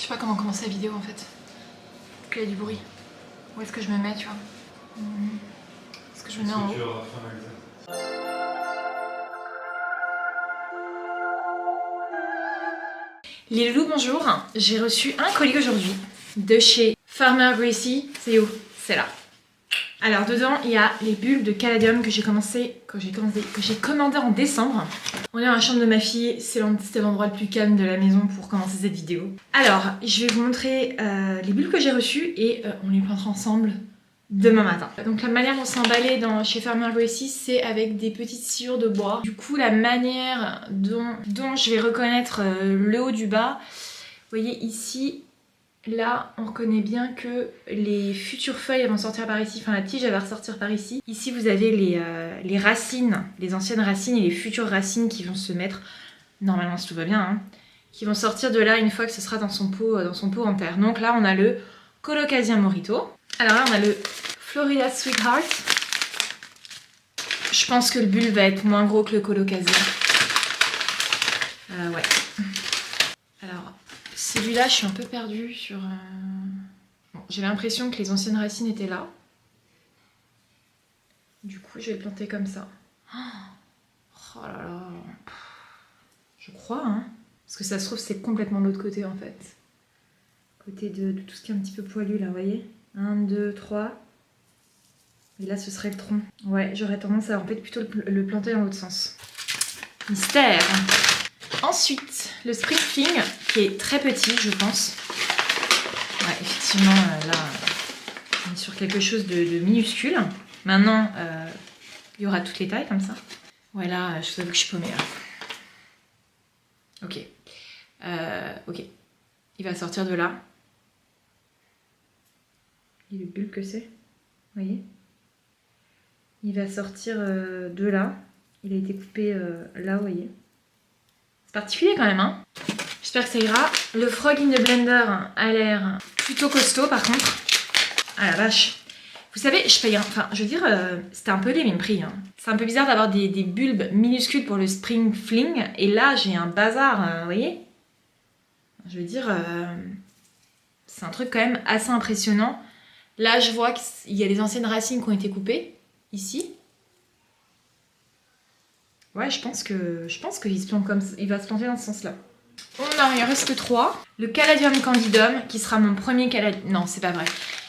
Je sais pas comment commencer la vidéo en fait. Qu'il y a du bruit. Où est-ce que je me mets, tu vois? Est-ce que je me mets en haut? Les loulous, bonjour. J'ai reçu un colis aujourd'hui de chez Farmer Gracie. C'est où? C'est là. Alors dedans il y a les bulbes de caladium que j'ai commandé en décembre. On est dans la chambre de ma fille, c'était l'endroit le plus calme de la maison pour commencer cette vidéo. Alors je vais vous montrer les bulbes que j'ai reçus et on les plantera ensemble demain matin. Donc la manière dont c'est emballé chez Farmer Gracie, c'est avec des petites sciures de bois. Du coup la manière dont je vais reconnaître le haut du bas, vous voyez ici. Là, on reconnaît bien que les futures feuilles vont sortir par ici, enfin la tige elle va ressortir par ici. Ici vous avez les racines, les anciennes racines et les futures racines qui vont se mettre, normalement si tout va bien, hein, qui vont sortir de là une fois que ce sera dans son pot en terre. Donc là on a le Colocasia Morito. Alors là on a le Florida Sweetheart. Je pense que le bulbe va être moins gros que le Colocasia. Ouais. Alors... celui-là, je suis un peu perdue sur... Bon, j'ai l'impression que les anciennes racines étaient là. Du coup, je vais le planter comme ça. Oh là là. Je crois, hein. Parce que ça se trouve, c'est complètement de l'autre côté, en fait. Côté de tout ce qui est un petit peu poilu, là, vous voyez? 1, 2, 3. Et là, ce serait le tronc. Ouais, j'aurais tendance à en fait plutôt le planter dans l'autre sens. Mystère. Ensuite, le Spring Fling, qui est très petit, je pense. Ouais, effectivement, là, on est sur quelque chose de minuscule. Maintenant, il y aura toutes les tailles, comme ça. Ouais, là, je vous avoue que je suis paumée, là. Ok. Ok. Il va sortir de là. Et le bulbe que c'est, vous voyez? Il va sortir de là. Il a été coupé là, vous voyez? C'est particulier quand même, hein. J'espère que ça ira. Le Frog in the Blender a l'air plutôt costaud par contre. Ah la vache. Vous savez, je paye, enfin je veux dire, c'était un peu les mêmes prix. Hein. C'est un peu bizarre d'avoir des bulbes minuscules pour le Spring Fling. Et là, j'ai un bazar, vous voyez? Je veux dire, c'est un truc quand même assez impressionnant. Là, je vois qu'il y a des anciennes racines qui ont été coupées, ici. Ouais, je pense qu'il se plante comme ça. Il va se planter dans ce sens-là. Il en reste que 3. Le Caladium Candidum, qui sera mon premier caladium. Non, c'est pas vrai.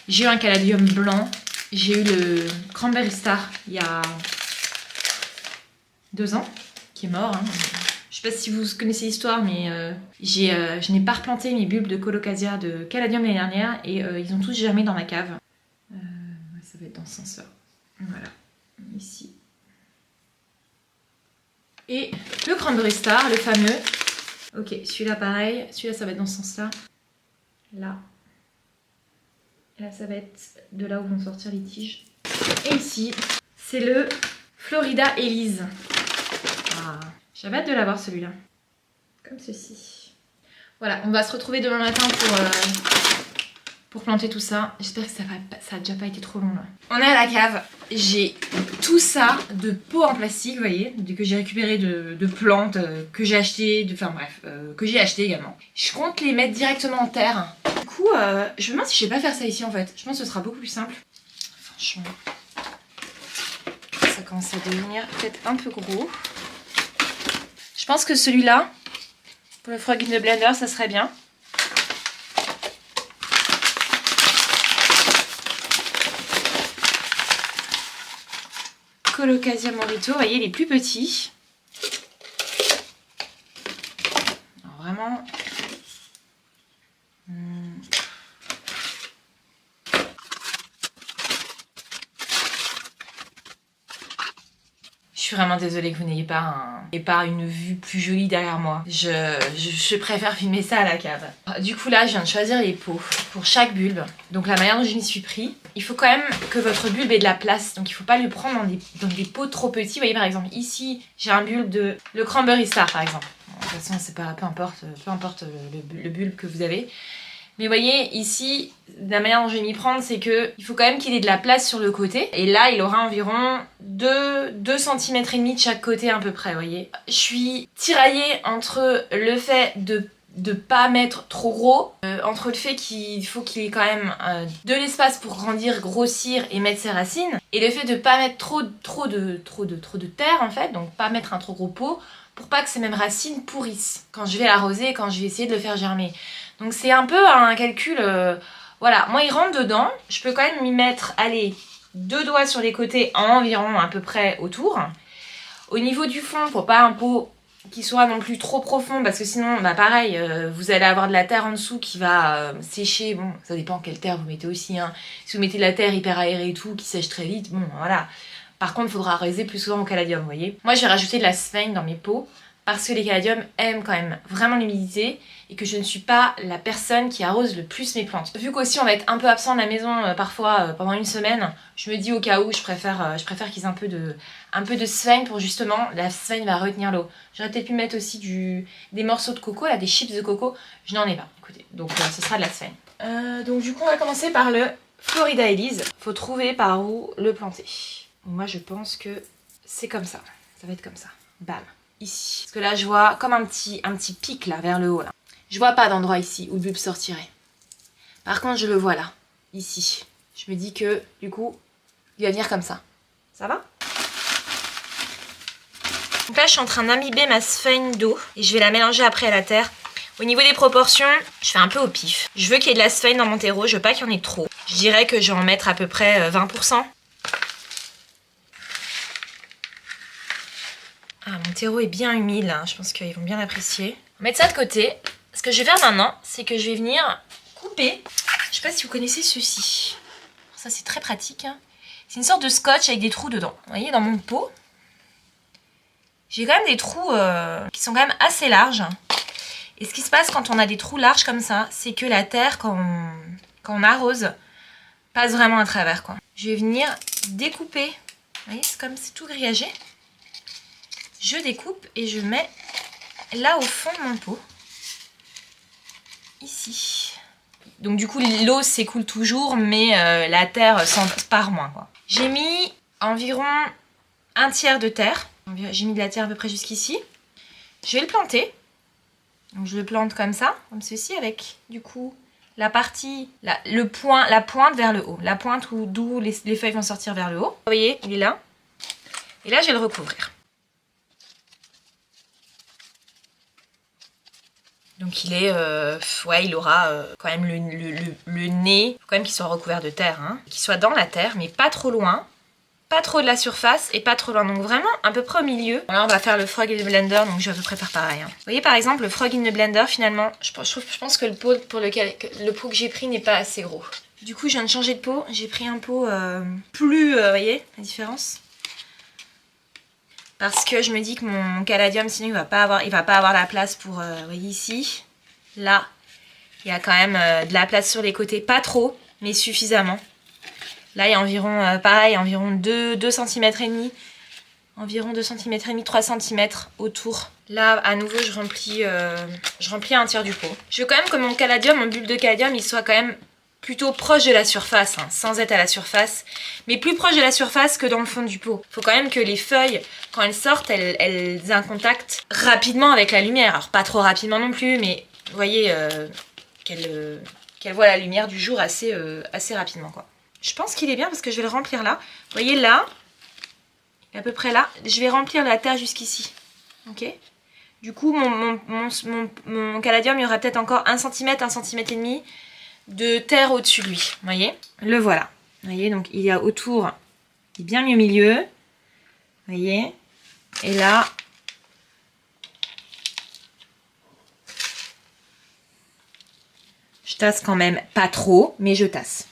J'ai eu un caladium blanc. J'ai eu le Cranberry Star il y a 2 ans, qui est mort. Hein. Je sais pas si vous connaissez l'histoire, mais je n'ai pas replanté mes bulbes de Colocasia de caladium l'année dernière et ils ont tous germé dans ma cave. Ça va être dans ce sens-là. Voilà. Ici. Et le Cranberry Star, le fameux. Ok, celui-là pareil. Celui-là, ça va être dans ce sens-là. Là. Et là, ça va être de là où vont sortir les tiges. Et ici, c'est le Florida Elise. Ah, j'avais hâte de l'avoir celui-là. Comme ceci. Voilà, on va se retrouver demain matin pour planter tout ça. J'espère que ça a déjà pas été trop long là. On est à la cave. J'ai tout ça de pots en plastique, vous voyez, que j'ai récupéré de plantes, que j'ai acheté, enfin bref, que j'ai acheté également. Je compte les mettre directement en terre. Du coup, je me demande si je vais pas faire ça ici en fait. Je pense que ce sera beaucoup plus simple. Franchement, ça commence à devenir peut-être un peu gros. Je pense que celui-là, pour le Frog in the Blender, ça serait bien. Colocasia Morito, vous voyez, les plus petits. Alors vraiment... Je suis vraiment désolée que vous n'ayez pas une vue plus jolie derrière moi. Je préfère filmer ça à la cave. Du coup là, je viens de choisir les pots pour chaque bulbe. Donc la manière dont je m'y suis pris, il faut quand même que votre bulbe ait de la place. Donc il ne faut pas le prendre dans des pots trop petits. Vous voyez par exemple ici, j'ai un bulbe de le Cranberry Star par exemple. Bon, de toute façon, c'est pas, peu importe le bulbe que vous avez. Mais vous voyez, ici, la manière dont je vais m'y prendre, c'est que il faut quand même qu'il ait de la place sur le côté. Et là, il aura environ 2 cm et demi de chaque côté à peu près, vous voyez. Je suis tiraillée entre le fait de de pas mettre trop gros, entre le fait qu'il faut qu'il ait quand même de l'espace pour grandir, grossir et mettre ses racines, et le fait de pas mettre trop de terre en fait, donc pas mettre un trop gros pot, pour pas que ces mêmes racines pourrissent quand je vais l'arroser et quand je vais essayer de le faire germer. Donc c'est un peu un calcul, voilà, moi il rentre dedans, je peux quand même m'y mettre, allez, 2 doigts sur les côtés environ à peu près autour. Au niveau du fond, pour pas un pot qui soit non plus trop profond, parce que sinon, bah pareil, vous allez avoir de la terre en dessous qui va sécher. Bon, ça dépend quelle terre vous mettez aussi, hein. Si vous mettez de la terre hyper aérée et tout, qui sèche très vite, bon, voilà. Par contre, il faudra arroser plus souvent au caladium, vous voyez. Moi, je vais rajouter de la sphène dans mes pots, parce que les caladiums aiment quand même vraiment l'humidité, et que je ne suis pas la personne qui arrose le plus mes plantes. Vu qu'aussi on va être un peu absent de la maison parfois pendant une semaine, je me dis au cas où, je préfère qu'ils aient un peu de sphène pour justement, la sphène va retenir l'eau. J'aurais peut-être pu mettre aussi des morceaux de coco, là, des chips de coco, je n'en ai pas, écoutez, donc ce sera de la sphène. Donc du coup on va commencer par le Florida Elise. Faut trouver par où le planter. Moi je pense que c'est comme ça va être comme ça, bam, ici. Parce que là je vois comme un petit pic là, vers le haut là. Je vois pas d'endroit ici où le bulbe sortirait. Par contre, je le vois là, ici. Je me dis que, du coup, il va venir comme ça. Ça va? Donc là, je suis en train d'imbiber ma sphène d'eau et je vais la mélanger après à la terre. Au niveau des proportions, je fais un peu au pif. Je veux qu'il y ait de la sphène dans mon terreau, je veux pas qu'il y en ait trop. Je dirais que je vais en mettre à peu près 20%. Ah, mon terreau est bien humide là, je pense qu'ils vont bien l'apprécier. On va mettre ça de côté. Ce que je vais faire maintenant, c'est que je vais venir couper. Je sais pas si vous connaissez ceci. Ça, c'est très pratique, hein. C'est une sorte de scotch avec des trous dedans. Vous voyez, dans mon pot, j'ai quand même des trous qui sont quand même assez larges. Et ce qui se passe quand on a des trous larges comme ça, c'est que la terre, quand on arrose, passe vraiment à travers, quoi. Je vais venir découper. Vous voyez, c'est comme c'est tout grillagé. Je découpe et je mets là au fond de mon pot. Ici. Donc du coup l'eau s'écoule toujours, mais la terre s'en part moins, quoi. J'ai mis environ un tiers de terre. J'ai mis de la terre à peu près jusqu'ici. Je vais le planter. Donc je le plante comme ça, comme ceci, avec du coup la partie, la pointe vers le haut. La pointe d'où les feuilles vont sortir vers le haut. Vous voyez, il est là. Et là je vais le recouvrir. Donc il est, ouais, il aura quand même le nez, faut quand même qu'il soit recouvert de terre, hein. Qu'il soit dans la terre, mais pas trop loin, pas trop de la surface et pas trop loin. Donc vraiment à peu près au milieu. Là on va faire le frog in the blender, donc je vais à peu près faire pareil, hein. Vous voyez par exemple le frog in the blender, finalement, je pense que le pot que j'ai pris n'est pas assez gros. Du coup je viens de changer de pot, j'ai pris un pot plus, vous voyez la différence? Parce que je me dis que mon caladium, sinon il va pas avoir la place pour, vous voyez ici, là, il y a quand même de la place sur les côtés, pas trop, mais suffisamment. Là il y a environ, pareil, environ 2 cm et demi, environ 2 cm et demi, 3 cm autour. Là, à nouveau, je remplis un tiers du pot. Je veux quand même que mon caladium, mon bulbe de caladium, il soit quand même plutôt proche de la surface, hein, sans être à la surface, mais plus proche de la surface que dans le fond du pot. Il faut quand même que les feuilles, quand elles sortent, elles aient un contact rapidement avec la lumière. Alors pas trop rapidement non plus, mais vous voyez qu'elles voient la lumière du jour assez rapidement, quoi. Je pense qu'il est bien parce que je vais le remplir là. Vous voyez là, à peu près là, je vais remplir la terre jusqu'ici. Ok ? Du coup, mon caladium, il y aura peut-être encore 1 cm, 1 cm et demi de terre au-dessus de lui, vous voyez, le voilà, vous voyez, donc il y a autour, il est bien mis au milieu, vous voyez, et là, je tasse quand même, pas trop, mais je tasse.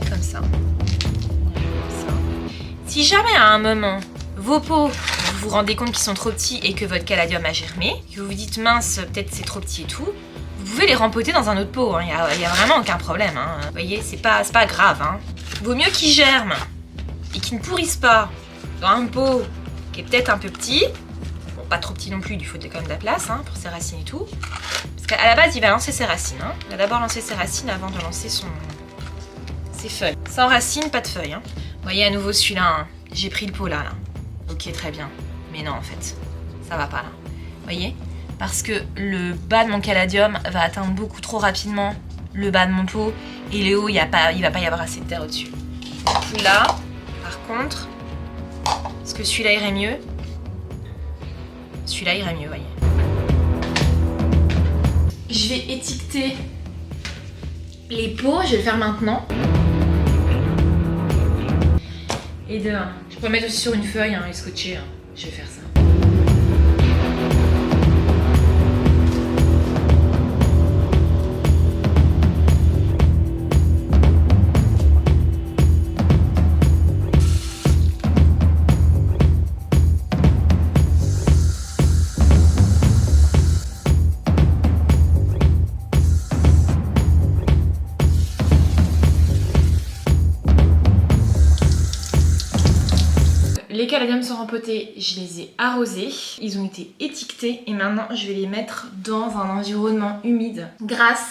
Comme ça. Si jamais à un moment vos pots, vous vous rendez compte qu'ils sont trop petits et que votre caladium a germé, que vous vous dites mince, peut-être c'est trop petit et tout, vous pouvez les rempoter dans un autre pot, hein. Il y a vraiment aucun problème, hein. Vous voyez, c'est pas grave, hein. Vaut mieux qu'ils germent et qu'ils ne pourrissent pas dans un pot qui est peut-être un peu petit, bon pas trop petit non plus, il faut quand même de la place, hein, pour ses racines et tout, parce À la base, il va lancer ses racines. Hein. Il va d'abord lancer ses racines avant de lancer ses feuilles. Sans racines, pas de feuilles. Hein. Vous voyez à nouveau celui-là. Hein. J'ai pris le pot là. Ok, très bien. Mais non, en fait, ça va pas là. Vous voyez? Parce que le bas de mon caladium va atteindre beaucoup trop rapidement le bas de mon pot. Et le haut, il va pas y avoir assez de terre au-dessus. Là, par contre, est-ce que celui-là irait mieux? Celui-là irait mieux, vous voyez. Je vais étiqueter les pots, je vais le faire maintenant. Et de un, je peux le mettre aussi sur une feuille et scotcher, je vais faire ça. Les caladiums sont rempotés, je les ai arrosés, ils ont été étiquetés et maintenant je vais les mettre dans un environnement humide grâce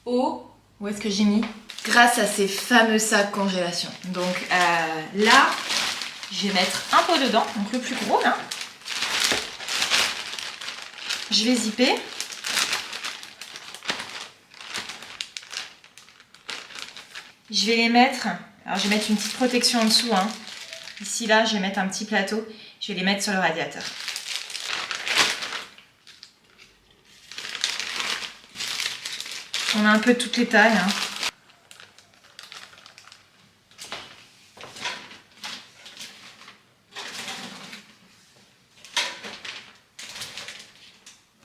au... Où est-ce que j'ai mis? Grâce à ces fameux sacs congélation. Donc là, je vais mettre un pot dedans, donc le plus gros là. Je vais zipper. Je vais les mettre... Alors je vais mettre une petite protection en dessous, hein. Ici, là, je vais mettre un petit plateau. Je vais les mettre sur le radiateur. On a un peu toutes les tailles. Hein.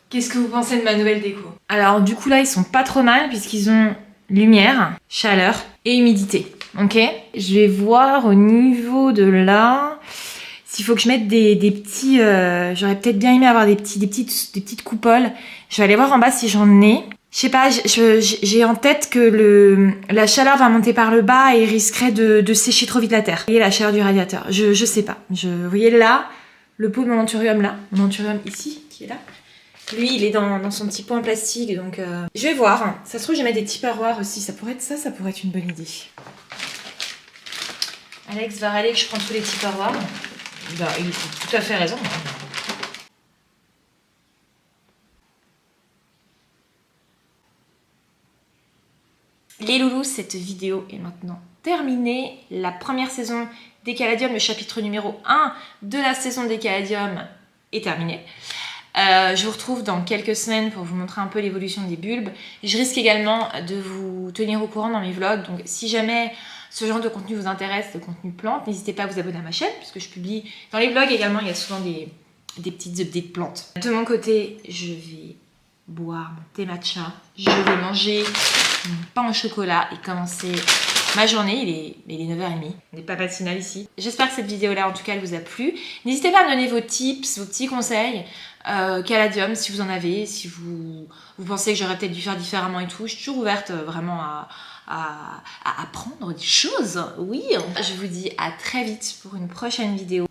Qu'est-ce que vous pensez de ma nouvelle déco? Alors, du coup, là, ils sont pas trop mal puisqu'ils ont lumière, chaleur et humidité. Ok, je vais voir au niveau de là s'il faut que je mette des petits... J'aurais peut-être bien aimé avoir des petites coupoles. Je vais aller voir en bas si j'en ai. Je sais pas, j'ai en tête que la chaleur va monter par le bas et risquerait de sécher trop vite la terre. Vous voyez la chaleur du radiateur, je sais pas. Vous voyez là, le pot de mon anthurium là, mon anthurium ici, qui est là. Lui, il est dans son petit pot en plastique, donc je vais voir. Ça se trouve, je vais mettre des tupperwares aussi. Ça pourrait être ça, ça pourrait être une bonne idée. Alex va râler que je prends tous les tupperwares. Bah, il a tout à fait raison. Les loulous, cette vidéo est maintenant terminée. La première saison des caladiums, le chapitre numéro 1 de la saison des caladiums est terminé. Je vous retrouve dans quelques semaines pour vous montrer un peu l'évolution des bulbes. Je risque également de vous tenir au courant dans mes vlogs, donc si jamais ce genre de contenu vous intéresse, de contenu plantes, n'hésitez pas à vous abonner à ma chaîne, puisque je publie dans les vlogs également, il y a souvent des petites updates plantes. De mon côté, je vais boire mon thé matcha, je vais manger mon pain au chocolat et commencer ma journée. Il est 9h30, on n'est pas matinal ici. J'espère que cette vidéo-là, en tout cas, elle vous a plu. N'hésitez pas à me donner vos tips, vos petits conseils. Caladium, si vous en avez, si vous pensez que j'aurais peut-être dû faire différemment et tout. Je suis toujours ouverte vraiment à apprendre des choses. Oui, je vous dis à très vite pour une prochaine vidéo.